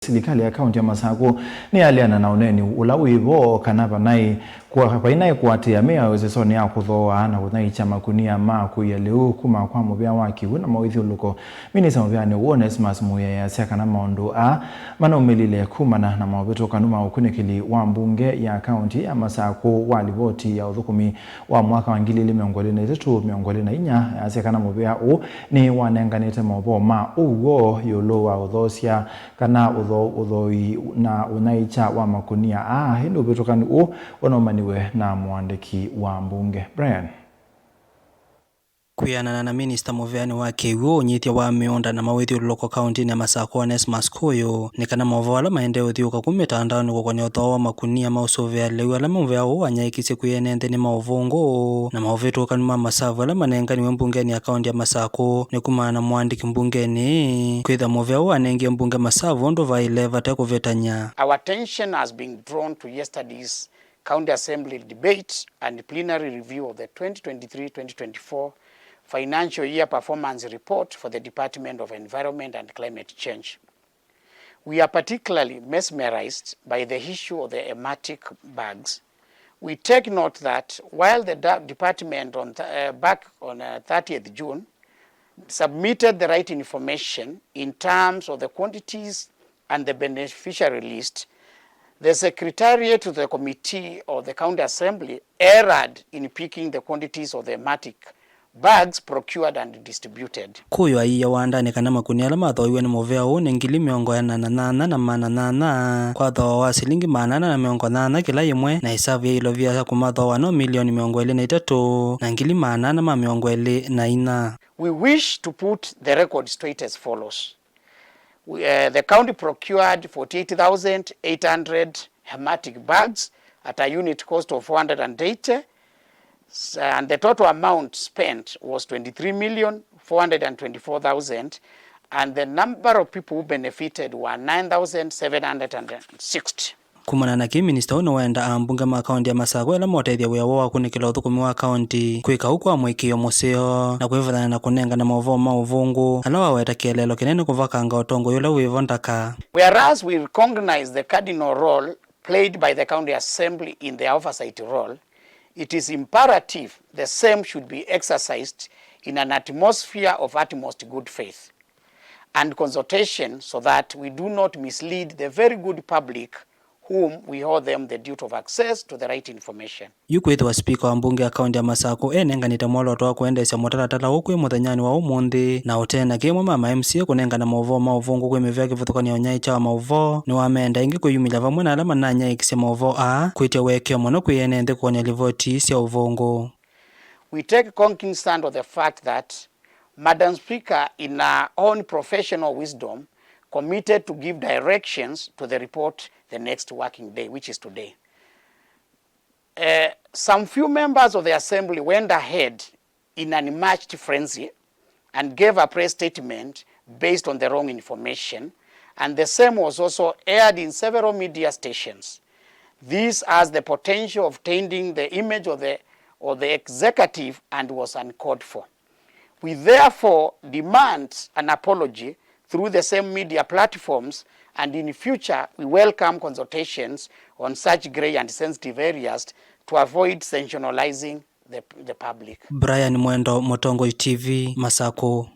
Silikali ya Kaunti ya Masaku Niyaleana na Uneeni ula Wivo kana Vainai Kuatiia Miao Isesoni ya Kuthooa na Kunyaiikya Makunia Makuia leu Kuma kwa Muvia wa Kiw'u na Mawithyululuko Minista Muviani Onesmus Muia Easya kana Maundu Manaumilile Kumana na Mawithyululuko kanuma ukunikili wa mbunge ya Kaunti ya Masaku wa ripoti ya uthukumi wa mwaka wa 2023 Easya kana Muvia ni wanenganite Mauvoo ma Uw'o yulu wa uthosya kana uthoi na Uneeni wa Makunia hindu bitokani wanaomaniwe na mwandiki wa mbunge Brian Kuiana na Minista Muviani wa Kiw'u unyithia wa Miao na Mawithyululuko Kaunti ya Masaku Onesmus kuyu ni kana Mauvoo ala maende uthiuka kumitandaoni gukwania uthoo wa Makunia mausuvia leu ala Muvia anyaikisye kwiyene nthini mauvungu na mauvitũkanu ma masavu ala manenganiwe mbungeni ya Kaunti ya Masaku ni Kumana na mwandiki mbungeni kwitha Muvia anengie mbunge masavu undu vaile vate kuvitanya. Our attention has been drawn to yesterday's County Assembly debate and plenary review of the 2023-2024 financial year performance report for the Department of Environment and Climate Change. We are particularly mesmerized by the issue of the hermetic bags. We take note that while the department back on 30th June submitted the right information in terms of the quantities and the beneficiary list, the Secretariat to the Committee of the County Assembly erred in picking the quantities of the hermetic bags procured and distributed. Kuyu aiya wandani kana Makunia ala mathoiwe ni Muvia ni 888 kwa thoo wa silingi 880 kila imwe na isavu ya ilovia kumathoa no milioni 23 na 824. We wish to put the record straight as follows. The county procured 48,800 hermetic bags at a unit cost of 480. And the total amount spent was 23,424,000, and the number of people who benefited were 9,760. Kumana na Minista wenda ambunge ma Kaunti ya Masaku ala motethia wia wa kunikila uthukumi wa kaunti kwika huko amwikio museo na kwivana na kunenga na Mauvoo ma uvungu ala waweta kielelo kinene kuvakanga utongo yule Wivo ndaka. Whereas we recognize the cardinal role played by the County Assembly in the oversight role, it is imperative the same should be exercised in an atmosphere of utmost good faith and consultation so that we do not mislead the very good public whom we owe them the duty of access to the right information. Yukwithwa speaker wa mbunge ya Kaunti ya Masaku enenganite mwoloto wa kuendesya mutaratara ukwi muthenyani wa umuthi na utena kimwe mama MCA kunengana Mauvoo ma uvungu kwi mivia kivithukania Unyaiikya wa Mauvoo ni wamenda ingi kuyumila vamwe na ala mananyaikisya Mauvoo kwitia wekeo muno kwiyene nthi kuonia livoti sya uvungu. We take cognizance of the fact that Madam Speaker in her own professional wisdom committed to give directions to the report the next working day, which is today. Some few members of the Assembly went ahead in an unmatched frenzy and gave a press statement based on the wrong information, and the same was also aired in several media stations. This has the potential of tainting the image of the executive and was uncalled for. We therefore demand an apology through the same media platforms, and in future we welcome consultations on such grey and sensitive areas to avoid sensationalizing the public. Brian Mwendo, Motongo TV, Masaku.